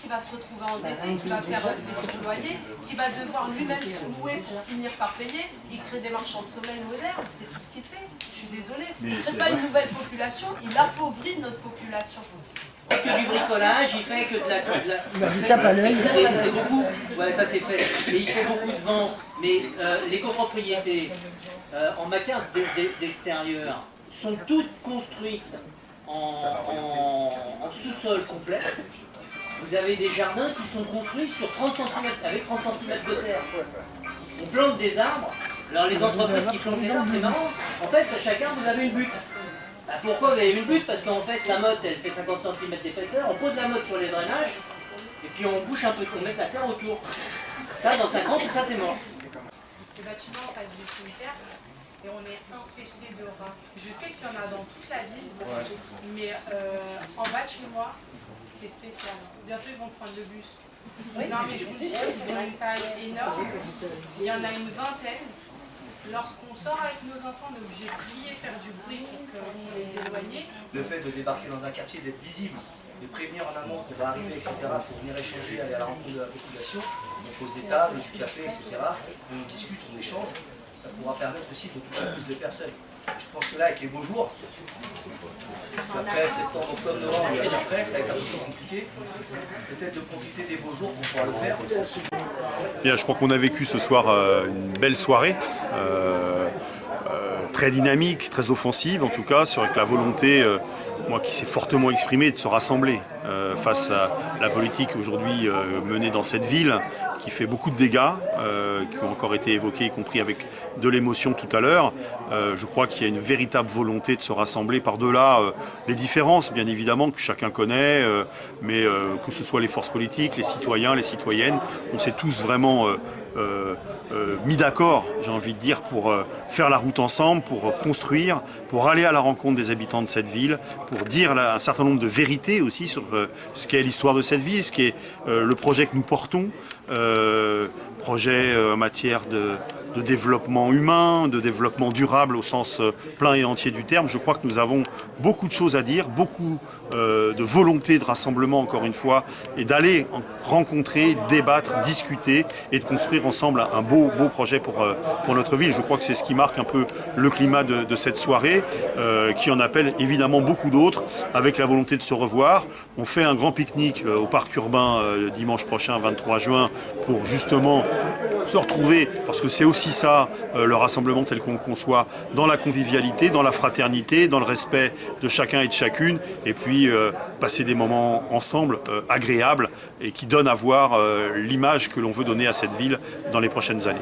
qui va se retrouver endetté, qui va faire des sous-loyers, qui va devoir lui-même sous-louer pour finir par payer. Il crée des marchands de sommeil modernes, c'est tout ce qu'il fait. Je suis désolée. Il ne crée pas une nouvelle population, il appauvrit notre population. Il fait que du bricolage, il fait que de la... C'est beaucoup, ouais, ça c'est fait. Et il fait beaucoup de ventes. Mais les copropriétés, en matière d'extérieur, sont toutes construites en sous-sol complet. Vous avez des jardins qui sont construits sur 30 cm, avec 30 cm de terre. On plante des arbres. Alors les entreprises qui plantent des arbres, c'est marrant. En fait, chaque arbre, vous avez une butte. Bah, pourquoi vous avez une butte? Parce qu'en fait, la motte, elle fait 50 cm d'épaisseur. On pose la motte sur les drainages, et puis on bouche un peu, on met la terre autour. Ça, dans 5 ans, tout ça, c'est mort. Le bâtiment en face du cimetière, et on est infesté de rats. Je sais qu'il y en a dans toute la ville, mais en bas de chez moi, c'est spécial. Bientôt, ils vont prendre le bus. Non, mais je vous dis, ils ont une taille énorme. Il y en a une vingtaine. Lorsqu'on sort avec nos enfants, on est obligé de crier, faire du bruit pour qu'on les éloigne. Le fait de débarquer dans un quartier, d'être visible, de prévenir en amont qu'on va arriver, etc., pour venir échanger, aller à la rencontre de la population, on pose des tables, du café, etc., on discute, on échange, ça pourra permettre aussi de toucher plus de personnes. Je pense que là, avec les beaux jours, après septembre, octobre, novembre, et après, ça va être un peu plus compliqué. Peut-être de profiter des beaux jours pour pouvoir le faire. Bien, je crois qu'on a vécu ce soir une belle soirée, très dynamique, très offensive en tout cas, avec la volonté, moi qui s'est fortement exprimée, de se rassembler face à la politique aujourd'hui menée dans cette ville, qui fait beaucoup de dégâts, qui ont encore été évoqués, y compris avec de l'émotion tout à l'heure. Je crois qu'il y a une véritable volonté de se rassembler par-delà les différences, bien évidemment, que chacun connaît, mais que ce soit les forces politiques, les citoyens, les citoyennes, on s'est tous vraiment mis d'accord, j'ai envie de dire, pour faire la route ensemble, pour construire, pour aller à la rencontre des habitants de cette ville, pour dire un certain nombre de vérités aussi sur ce qu'est l'histoire de cette ville, ce qu'est le projet que nous portons, projet en matière de développement humain, de développement durable au sens plein et entier du terme. Je crois que nous avons beaucoup de choses à dire, beaucoup de volonté de rassemblement encore une fois, et d'aller rencontrer, débattre, discuter et de construire ensemble un beau projet pour notre ville. Je crois que c'est ce qui marque un peu le climat de cette soirée, qui en appelle évidemment beaucoup d'autres, avec la volonté de se revoir. On fait un grand pique-nique au parc urbain dimanche prochain, 23 juin, pour justement se retrouver, parce que c'est aussi ça, le rassemblement tel qu'on le conçoit, dans la convivialité, dans la fraternité, dans le respect de chacun et de chacune, et puis passer des moments ensemble agréables et qui donnent à voir l'image que l'on veut donner à cette ville dans les prochaines années.